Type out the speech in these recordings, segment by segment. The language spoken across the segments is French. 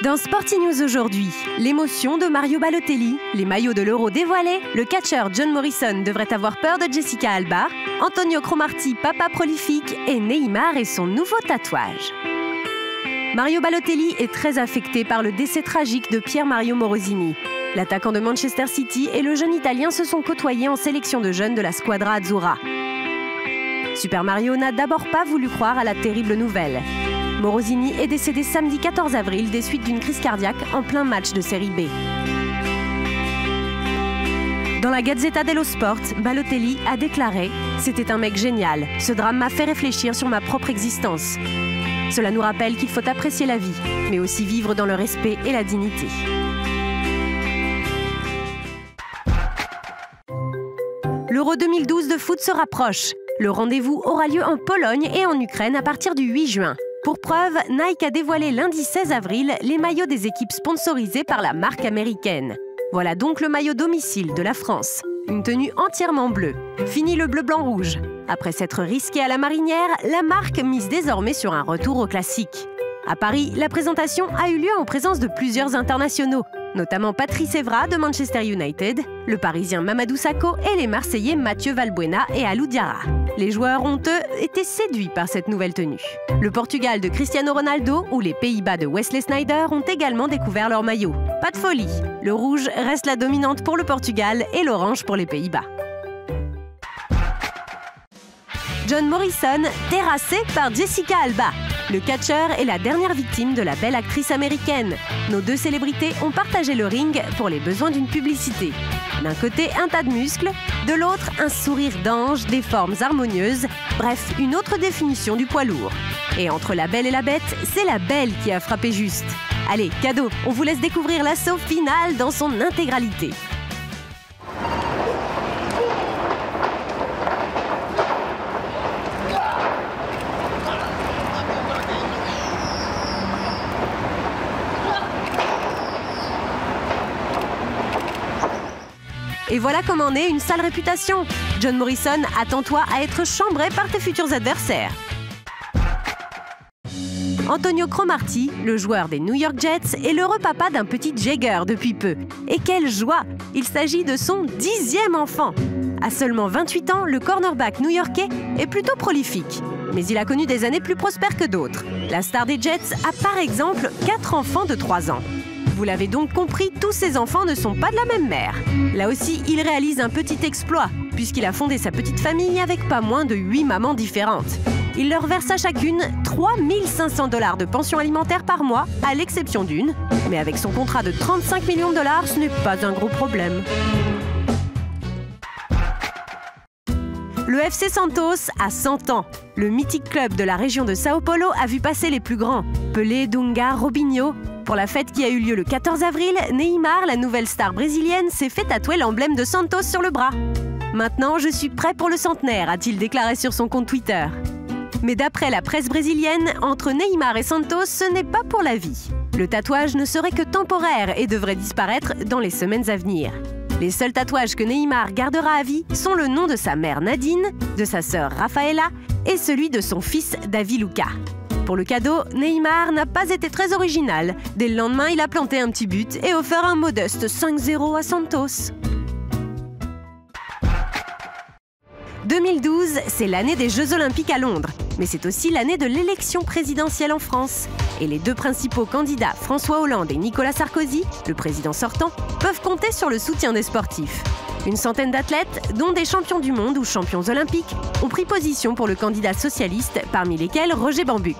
Dans Sporty News aujourd'hui, l'émotion de Mario Balotelli, les maillots de l'Euro dévoilés, le catcheur John Morrison devrait avoir peur de Jessica Alba, Antonio Cromartie, papa prolifique, et Neymar et son nouveau tatouage. Mario Balotelli est très affecté par le décès tragique de Pier Mario Morosini. L'attaquant de Manchester City et le jeune Italien se sont côtoyés en sélection de jeunes de la Squadra Azzurra. Super Mario n'a d'abord pas voulu croire à la terrible nouvelle. Morosini est décédé samedi 14 avril des suites d'une crise cardiaque en plein match de Série B. Dans la Gazzetta dello Sport, Balotelli a déclaré « C'était un mec génial. Ce drame m'a fait réfléchir sur ma propre existence. Cela nous rappelle qu'il faut apprécier la vie, mais aussi vivre dans le respect et la dignité. » L'Euro 2012 de foot se rapproche. Le rendez-vous aura lieu en Pologne et en Ukraine à partir du 8 juin. Pour preuve, Nike a dévoilé lundi 16 avril les maillots des équipes sponsorisées par la marque américaine. Voilà donc le maillot domicile de la France. Une tenue entièrement bleue. Fini le bleu-blanc-rouge. Après s'être risqué à la marinière, la marque mise désormais sur un retour au classique. À Paris, la présentation a eu lieu en présence de plusieurs internationaux, notamment Patrice Evra de Manchester United, le Parisien Mamadou Sakho et les Marseillais Mathieu Valbuena et Alou Diarra. Les joueurs ont, eux, été séduits par cette nouvelle tenue. Le Portugal de Cristiano Ronaldo ou les Pays-Bas de Wesley Sneijder ont également découvert leur maillot. Pas de folie, le rouge reste la dominante pour le Portugal et l'orange pour les Pays-Bas. John Morrison, terrassé par Jessica Alba. Le catcheur est la dernière victime de la belle actrice américaine. Nos deux célébrités ont partagé le ring pour les besoins d'une publicité. D'un côté, un tas de muscles, de l'autre, un sourire d'ange, des formes harmonieuses, bref, une autre définition du poids lourd. Et entre la belle et la bête, c'est la belle qui a frappé juste. Allez, cadeau, on vous laisse découvrir l'assaut final dans son intégralité. Et voilà comment naît une sale réputation. John Morrison, attends-toi à être chambré par tes futurs adversaires. Antonio Cromartie, le joueur des New York Jets, est l'heureux papa d'un petit Jagger depuis peu. Et quelle joie! Il s'agit de son 10e enfant. À seulement 28 ans, le cornerback new-yorkais est plutôt prolifique. Mais il a connu des années plus prospères que d'autres. La star des Jets a par exemple 4 enfants de 3 ans. Vous l'avez donc compris, tous ses enfants ne sont pas de la même mère. Là aussi, il réalise un petit exploit, puisqu'il a fondé sa petite famille avec pas moins de 8 mamans différentes. Il leur verse à chacune 3 500 $ de pension alimentaire par mois, à l'exception d'une. Mais avec son contrat de 35 millions de $, ce n'est pas un gros problème. Le FC Santos a 100 ans. Le mythique club de la région de Sao Paulo a vu passer les plus grands. Pelé, Dunga, Robinho. Pour la fête qui a eu lieu le 14 avril, Neymar, la nouvelle star brésilienne, s'est fait tatouer l'emblème de Santos sur le bras. « Maintenant, je suis prêt pour le centenaire », a-t-il déclaré sur son compte Twitter. Mais d'après la presse brésilienne, entre Neymar et Santos, ce n'est pas pour la vie. Le tatouage ne serait que temporaire et devrait disparaître dans les semaines à venir. Les seuls tatouages que Neymar gardera à vie sont le nom de sa mère Nadine, de sa sœur Rafaela et celui de son fils Davi Luca. Pour le cadeau, Neymar n'a pas été très original. Dès le lendemain, il a planté un petit but et offert un modeste 5-0 à Santos. 2012, c'est l'année des Jeux Olympiques à Londres, mais c'est aussi l'année de l'élection présidentielle en France. Et les deux principaux candidats, François Hollande et Nicolas Sarkozy, le président sortant, peuvent compter sur le soutien des sportifs. Une centaine d'athlètes, dont des champions du monde ou champions olympiques, ont pris position pour le candidat socialiste, parmi lesquels Roger Bambuck.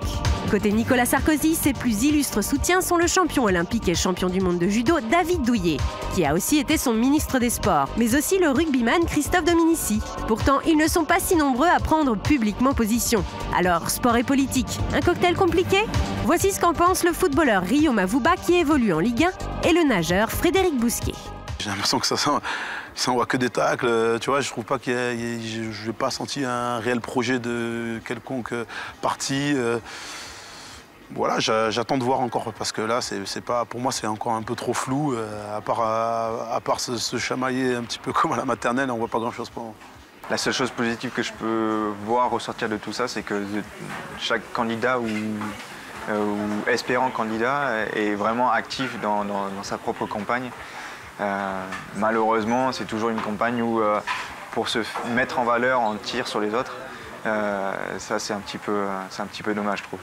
Côté Nicolas Sarkozy, ses plus illustres soutiens sont le champion olympique et champion du monde de judo David Douillet, qui a aussi été son ministre des Sports, mais aussi le rugbyman Christophe Dominici. Pourtant, ils ne sont pas si nombreux à prendre publiquement position. Alors, sport et politique, un cocktail compliqué? Voici ce qu'en pense le footballeur Rio Mavuba qui évolue en Ligue 1 et le nageur Frédéric Bousquet. J'ai l'impression que ça envoie que des tacles, tu vois, je trouve pas je n'ai pas senti un réel projet de quelconque partie. Voilà, j'attends de voir encore, parce que là, pour moi, c'est encore un peu trop flou. À part se chamailler un petit peu comme à la maternelle, on voit pas grand-chose pour moi. La seule chose positive que je peux voir ressortir de tout ça, c'est que chaque candidat ou ou espérant candidat est vraiment actif dans sa propre campagne. Malheureusement, c'est toujours une campagne où, pour se mettre en valeur, on tire sur les autres. Ça, c'est un petit peu dommage, je trouve.